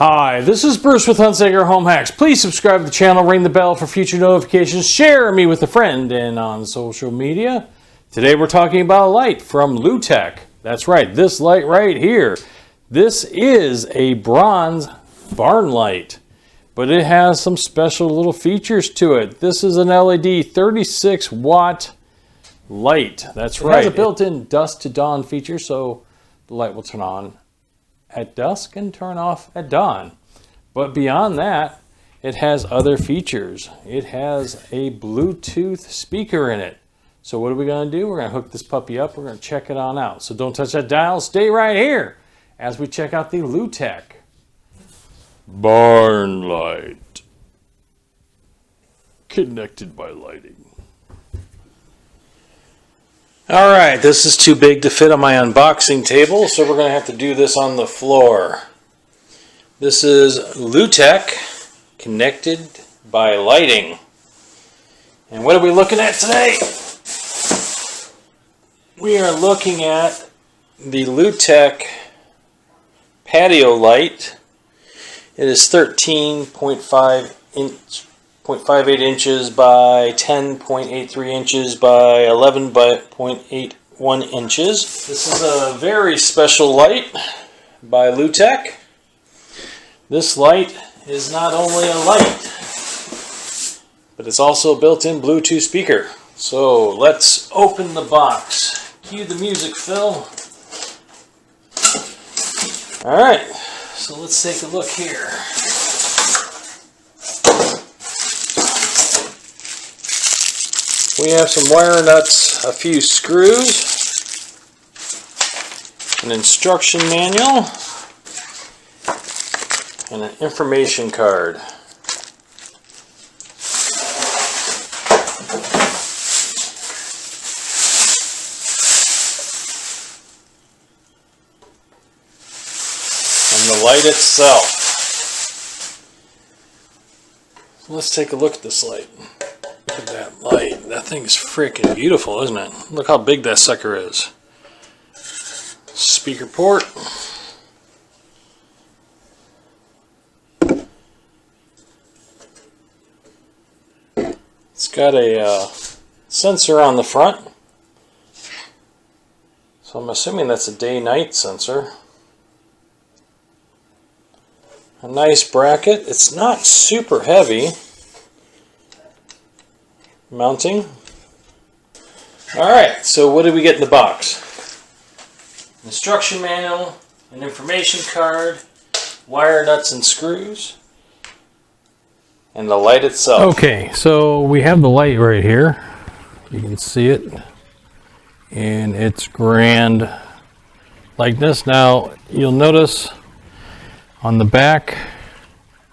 Hi, this is Bruce with Hunsaker Home Hacks. Please subscribe to the channel, ring the bell for future notifications, share me with a friend and on social media. Today we're talking about a light from Lutec. That's right, this light right here. This is a bronze barn light, but it has some special little features to it. This is an LED 36 watt light. That's right. It has a built-in dusk to dawn feature, so the light will turn on at dusk and turn off at dawn. But beyond that, it has other features. It has a Bluetooth speaker in it. So what are we going to do? We're going to hook this puppy up. We're going to check it on out. So don't touch that dial. Stay right here as we check out the Lutec barn light. Connected by lighting. Alright, this is too big to fit on my unboxing table, so we're going to have to do this on the floor. This is Lutec connected by lighting. And what are we looking at today? We are looking at the Lutec patio light. It is 13.58 inches by 10.83 inches by 11.81 inches. This is a very special light by Lutec. This light is not only a light, but it's also a built-in Bluetooth speaker. So let's open the box. Cue the music, Phil. Alright, so let's take a look here. We have some wire nuts, a few screws, an instruction manual, and an information card. And the light itself. Let's take a look at this light. Look at that light. That thing is freaking beautiful, isn't it? Look how big that sucker is. Speaker port. It's got a sensor on the front. So I'm assuming that's a day-night sensor. A nice bracket. It's not super heavy. Mounting. Alright, so what did we get in the box? Instruction manual, an information card, wire nuts and screws, and the light itself. Okay, so we have the light right here. You can see it. And it's grand like this. Now, you'll notice on the back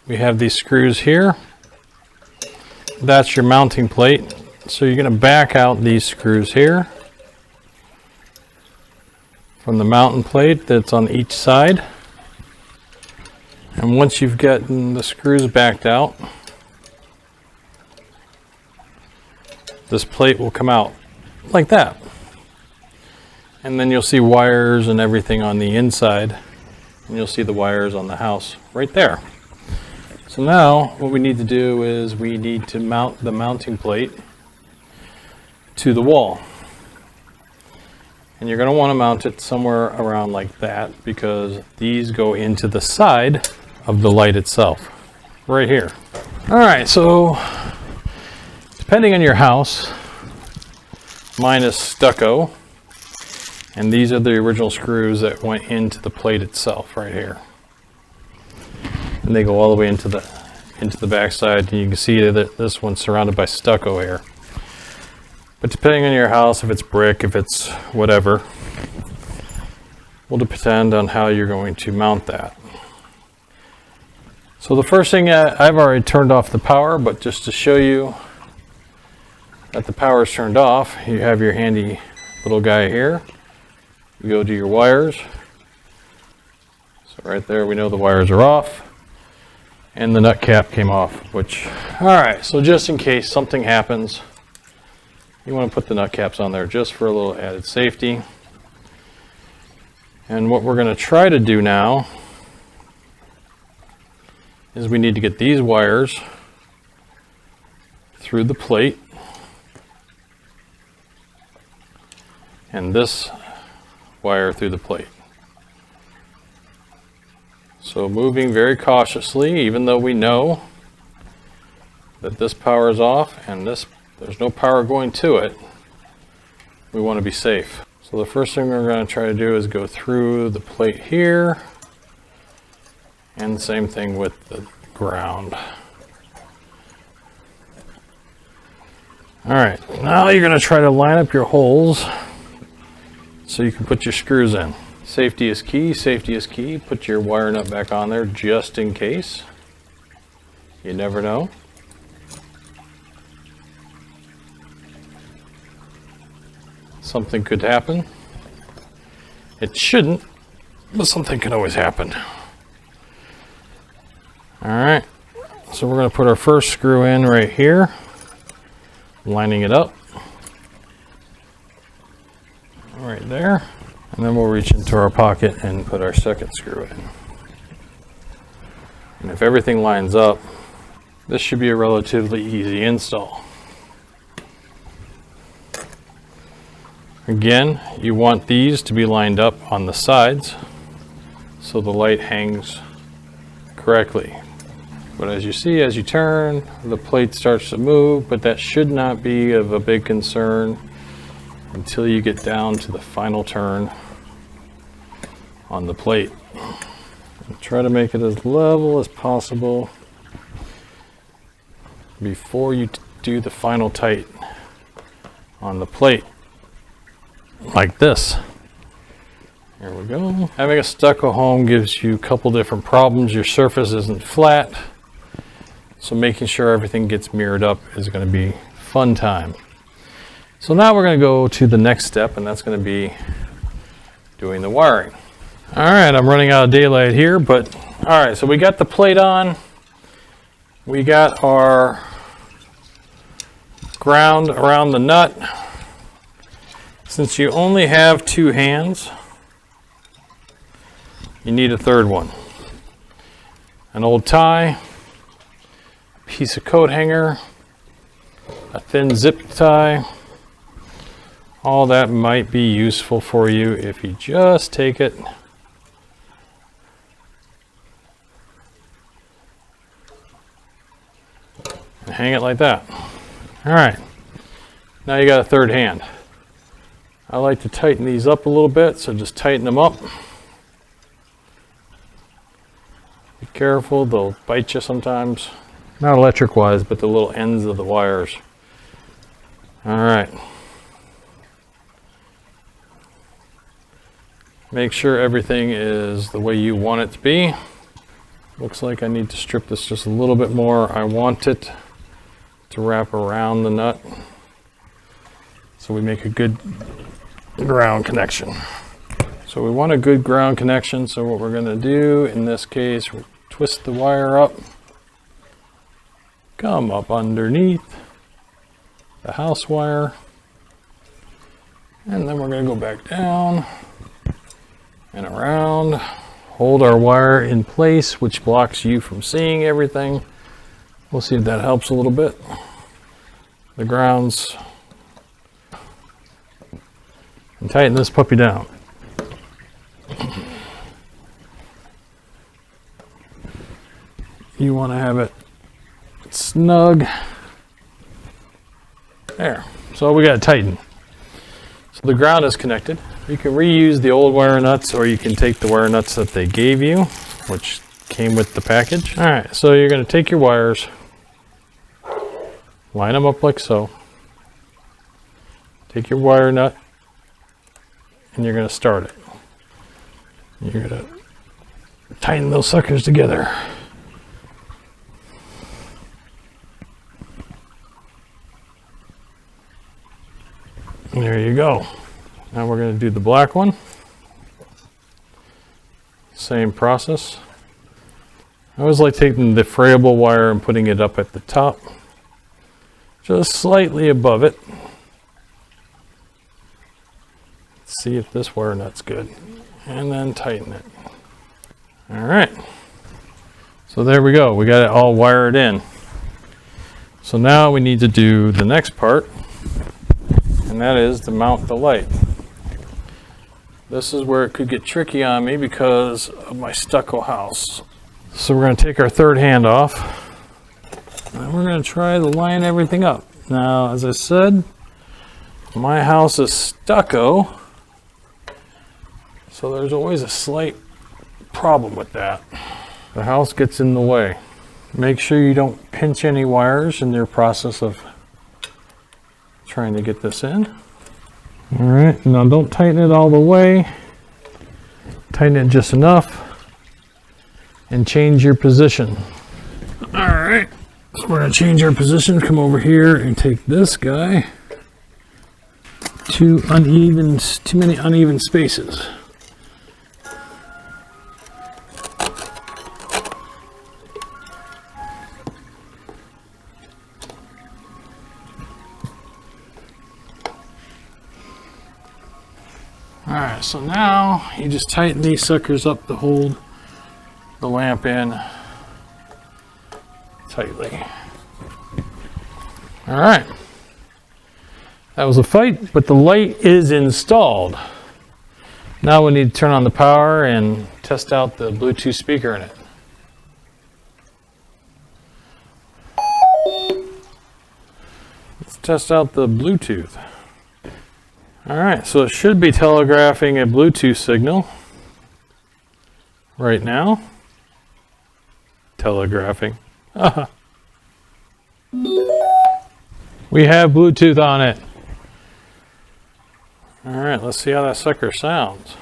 we have these screws here. That's your mounting plate. So you're going to back out these screws here from the mounting plate that's on each side. And once you've gotten the screws backed out, this plate will come out like that. And then you'll see wires and everything on the inside. And you'll see the wires on the house right there. So now what we need to do is we need to mount the mounting plate to the wall. And you're going to want to mount it somewhere around like that because these go into the side of the light itself, right here. Alright, so depending on your house, mine is stucco, and these are the original screws that went into the plate itself right here. And they go all the way into the back side, and you can see that this one's surrounded by stucco here. But depending on your house, if it's brick, if it's whatever, will depend on how you're going to mount that. So the first thing, I've already turned off the power, but just to show you that the power is turned off, you have your handy little guy here. You go to your wires. So right there we know the wires are off. And the nut cap came off, which, alright, so just in case something happens, you want to put the nut caps on there just for a little added safety. And what we're going to try to do now is we need to get these wires through the plate and this wire through the plate. So moving very cautiously, even though we know that this power is off and there's no power going to it, we want to be safe. So the first thing we're going to try to do is go through the plate here, and the same thing with the ground. All right, now you're going to try to line up your holes so you can put your screws in. Safety is key, safety is key. Put your wire nut back on there just in case. You never know. Something could happen. It shouldn't, but something can always happen. All right, so we're going to put our first screw in right here, lining it up right there, and then we'll reach into our pocket and put our second screw in. And if everything lines up, this should be a relatively easy install. Again, you want these to be lined up on the sides so the light hangs correctly. But as you see, as you turn, the plate starts to move, but that should not be of a big concern until you get down to the final turn on the plate. And try to make it as level as possible before you do the final tight on the plate. Like this. There we go. Having a stucco home gives you a couple different problems. Your surface isn't flat, so making sure everything gets mirrored up is going to be fun time. So now we're going to go to the next step, and that's going to be doing the wiring. All right, I'm running out of daylight here, but all right, so we got the plate on. We got our ground around the nut. Since you only have two hands, you need a third one. An old tie, a piece of coat hanger, a thin zip tie. All that might be useful for you if you just take it and hang it like that. All right, now you got a third hand. I like to tighten these up a little bit, so just tighten them up. Be careful, they'll bite you sometimes. Not electric wise, but the little ends of the wires. All right. Make sure everything is the way you want it to be. Looks like I need to strip this just a little bit more. I want it to wrap around the nut so we make a good ground connection. So we want a good ground connection, so what we're going to do in this case, we'll twist the wire up, come up underneath the house wire, and then we're going to go back down and around, hold our wire in place, which blocks you from seeing everything. We'll see if that helps a little bit. The grounds, and tighten this puppy down. You want to have it snug. There. So we got to tighten. So the ground is connected. You can reuse the old wire nuts, or you can take the wire nuts that they gave you, which came with the package. All right, so you're going to take your wires, line them up like so. Take your wire nut, and you're going to start it. You're going to tighten those suckers together. There you go. Now we're going to do the black one. Same process. I always like taking the frayable wire and putting it up at the top, just slightly above it. See if this wire nut's good, and then tighten it. All right. So there we go, we got it all wired in. So now we need to do the next part, and that is to mount the light. This is where it could get tricky on me because of my stucco house. So we're going to take our third hand off, and we're going to try to line everything up. Now, as I said, my house is stucco, so there's always a slight problem with that. The house gets in the way. Make sure you don't pinch any wires in your process of trying to get this in. All right, now don't tighten it all the way. Tighten it just enough and change your position. All right, so we're gonna change our position. Come over here and take this guy. Too many uneven spaces. Alright, so now you just tighten these suckers up to hold the lamp in tightly. Alright, that was a fight, but the light is installed. Now we need to turn on the power and test out the Bluetooth speaker in it. Let's test out the Bluetooth. Alright, so it should be telegraphing a Bluetooth signal right now. Telegraphing. We have Bluetooth on it. Alright, let's see how that sucker sounds.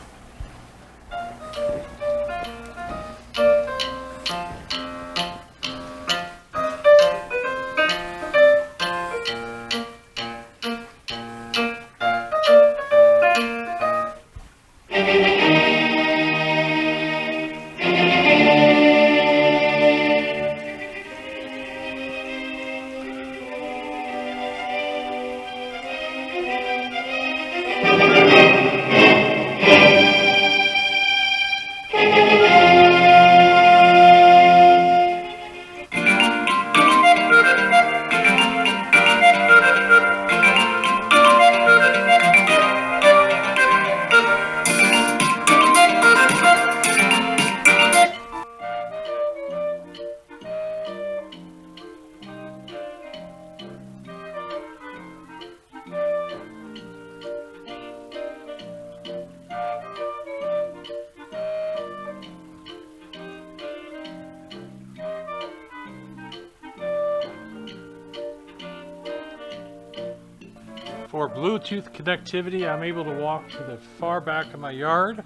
For Bluetooth connectivity, I'm able to walk to the far back of my yard.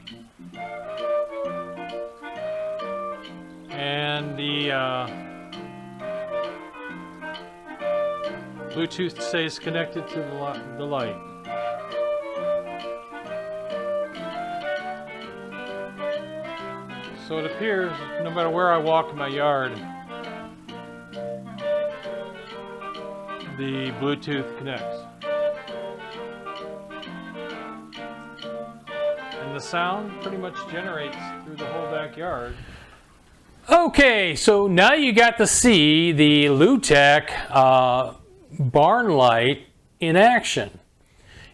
And the Bluetooth stays connected to the light. So it appears, no matter where I walk in my yard, the Bluetooth connects. And the sound pretty much generates through the whole backyard. Okay, so now you got to see the Lutec barn light in action.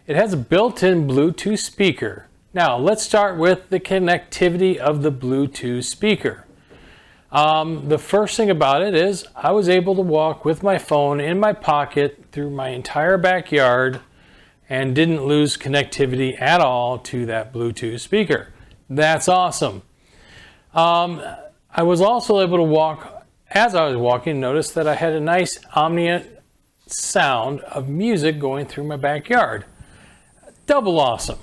It has a built-in Bluetooth speaker. Now let's start with the connectivity of the Bluetooth speaker. The first thing about it is I was able to walk with my phone in my pocket through my entire backyard and didn't lose connectivity at all to that Bluetooth speaker. That's awesome. I was also able to walk, as I was walking, notice that I had a nice ambient sound of music going through my backyard. Double awesome.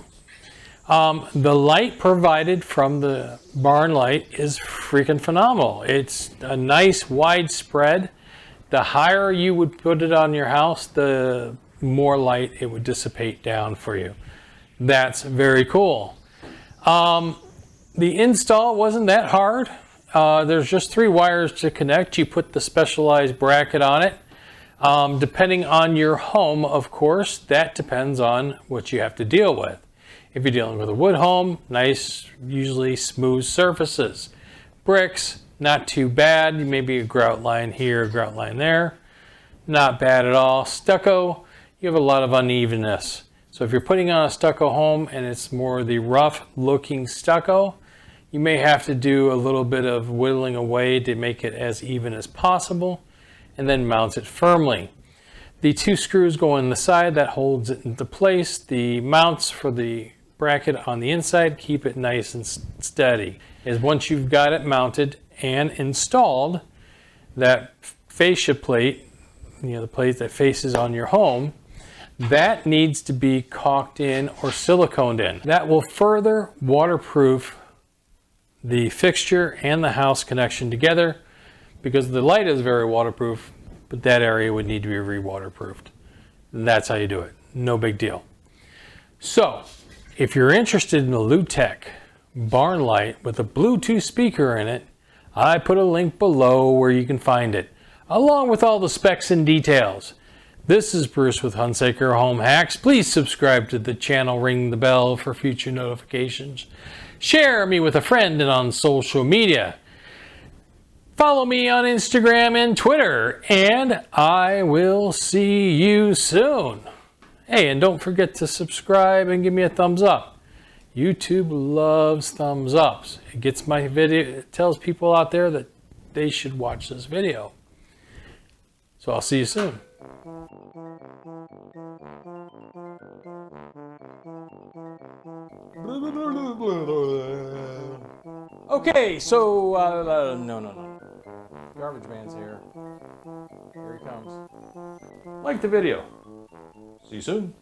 The light provided from the barn light is freaking phenomenal. It's a nice widespread. The higher you would put it on your house, the more light it would dissipate down for you. That's very cool. The install wasn't that hard. There's just 3 wires to connect. You put the specialized bracket on it. Depending on your home, of course, that depends on what you have to deal with. If you're dealing with a wood home, nice, usually smooth surfaces. Bricks, Not too bad. Maybe a grout line here, a grout line there. Not bad at all. Stucco, you have a lot of unevenness. So if you're putting on a stucco home and it's more the rough looking stucco, you may have to do a little bit of whittling away to make it as even as possible and then mount it firmly. The 2 screws go in the side that holds it into place. The mounts for the bracket on the inside keep it nice and steady. Is once you've got it mounted and installed, that fascia plate, the plate that faces on your home, that needs to be caulked in or siliconed in. That will further waterproof the fixture and the house connection together, because the light is very waterproof, but that area would need to be re-waterproofed. And that's how you do it. No big deal. So, if you're interested in a Lutec barn light with a Bluetooth speaker in it, I put a link below where you can find it, along with all the specs and details. This is Bruce with Hunsaker Home Hacks. Please subscribe to the channel, ring the bell for future notifications. Share me with a friend and on social media. Follow me on Instagram and Twitter, and I will see you soon. Hey, and don't forget to subscribe and give me a thumbs up. YouTube loves thumbs ups. It gets my video, it tells people out there that they should watch this video. So I'll see you soon. Okay, so no. Garbage man's here. Here he comes. Like the video. See you soon.